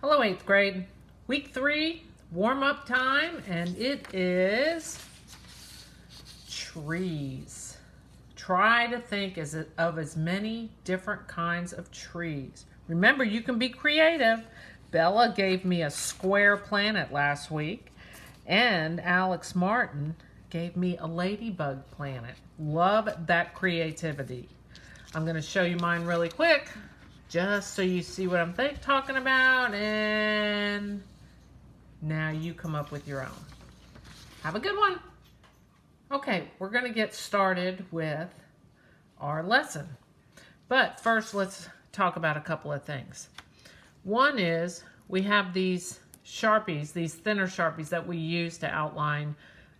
Hello, 8th grade. Week 3, warm-up time, and it is trees. Try to think of as many different kinds of trees. Remember, you can be creative. Bella gave me a square planet last week, and Alex Martin gave me a ladybug planet. Love that creativity. I'm going to show you mine really quick, just so you see what I'm talking about, and now you come up with your own. Have a good one. Okay, we're going to get started with our lesson. But first, let's talk about a couple of things. One is we have these Sharpies, these thinner Sharpies that we use to outline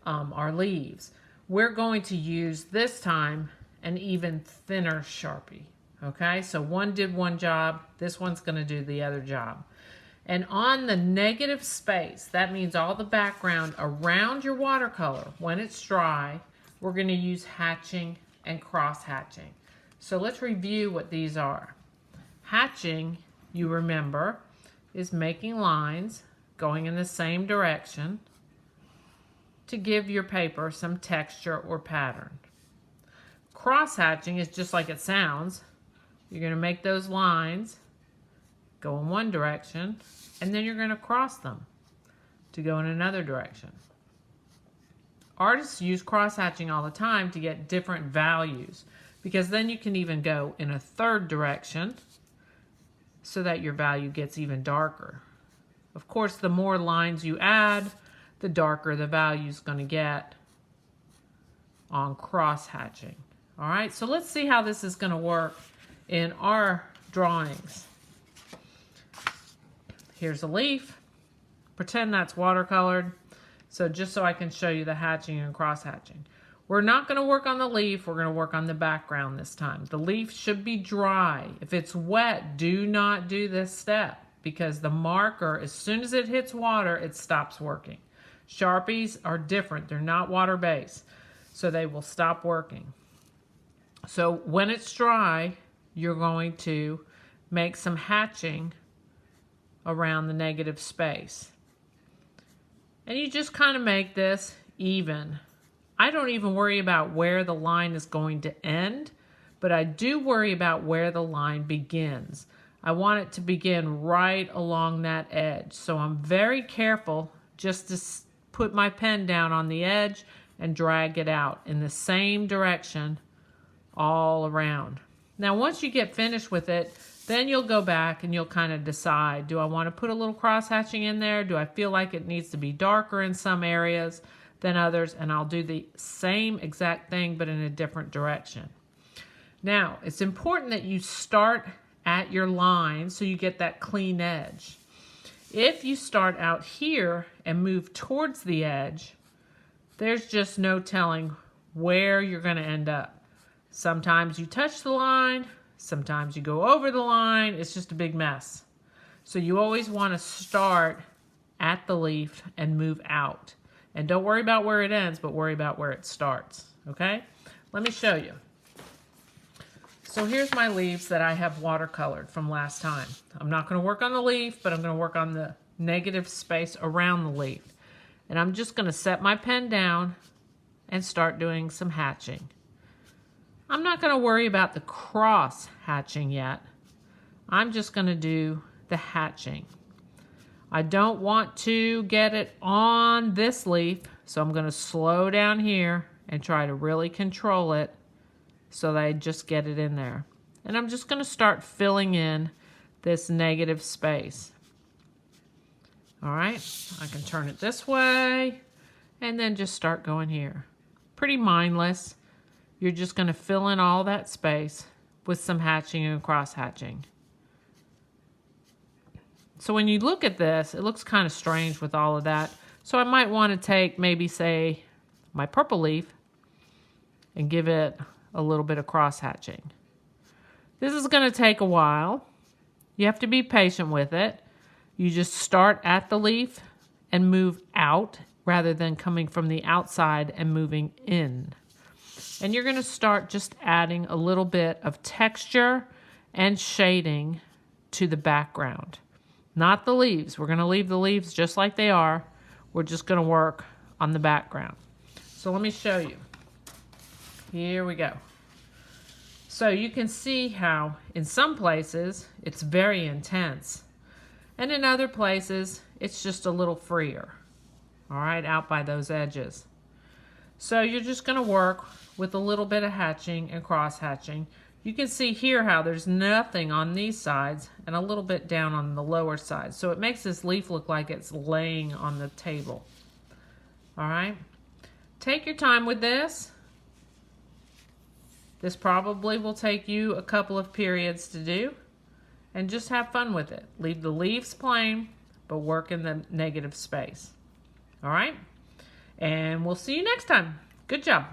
our leaves. We're going to use this time an even thinner Sharpie. Okay, so one did one job, this one's going to do the other job. And on the negative space, that means all the background around your watercolor, when it's dry, we're going to use hatching and cross hatching. So let's review what these are. Hatching, you remember, is making lines going in the same direction to give your paper some texture or pattern. Cross hatching is just like it sounds. You're going to make those lines go in one direction, and then you're going to cross them to go in another direction. Artists use cross hatching all the time to get different values, because then you can even go in a third direction so that your value gets even darker. Of course, the more lines you add, the darker the value is going to get on cross hatching. All right, so let's see how this is going to work in our drawings. Here's a leaf. Pretend that's watercolored. So just so I can show you the hatching and cross hatching. We're not going to work on the leaf. We're going to work on the background this time. The leaf should be dry. If it's wet, do not do this step, because the marker, as soon as it hits water, it stops working. Sharpies are different. They're not water-based, so they will stop working. So when it's dry, you're going to make some hatching around the negative space. And you just kind of make this even. I don't even worry about where the line is going to end, but I do worry about where the line begins. I want it to begin right along that edge. So I'm very careful just to put my pen down on the edge and drag it out in the same direction all around. Now, once you get finished with it, then you'll go back and you'll kind of decide, do I want to put a little cross hatching in there? Do I feel like it needs to be darker in some areas than others? And I'll do the same exact thing, but in a different direction. Now, it's important that you start at your line so you get that clean edge. If you start out here and move towards the edge, there's just no telling where you're going to end up. Sometimes you touch the line, sometimes you go over the line. It's just a big mess. So you always want to start at the leaf and move out. And don't worry about where it ends, but worry about where it starts. Okay? Let me show you. So here's my leaves that I have watercolored from last time. I'm not going to work on the leaf, but I'm going to work on the negative space around the leaf. And I'm just going to set my pen down and start doing some hatching. I'm not going to worry about the cross hatching yet. I'm just going to do the hatching. I don't want to get it on this leaf, so I'm going to slow down here and try to really control it so that I just get it in there. And I'm just going to start filling in this negative space. All right, I can turn it this way and then just start going here. Pretty mindless. You're just going to fill in all that space with some hatching and cross hatching. So when you look at this, it looks kind of strange with all of that. So I might want to take maybe, say, my purple leaf and give it a little bit of cross hatching. This is going to take a while. You have to be patient with it. You just start at the leaf and move out rather than coming from the outside and moving in. And you're going to start just adding a little bit of texture and shading to the background. not the leaves. We're going to leave the leaves just like they are. We're just going to work on the background. So let me show you. Here we go. So you can see how in some places it's very intense, and in other places it's just a little freer. All right, out by those edges. So you're just going to work with a little bit of hatching and cross hatching. You can see here how there's nothing on these sides and a little bit down on the lower side. So it makes this leaf look like it's laying on the table. All right, take your time with this. This probably will take you a couple of periods to do, and just have fun with it. Leave the leaves plain, but work in the negative space. All right, and we'll see you next time. Good job.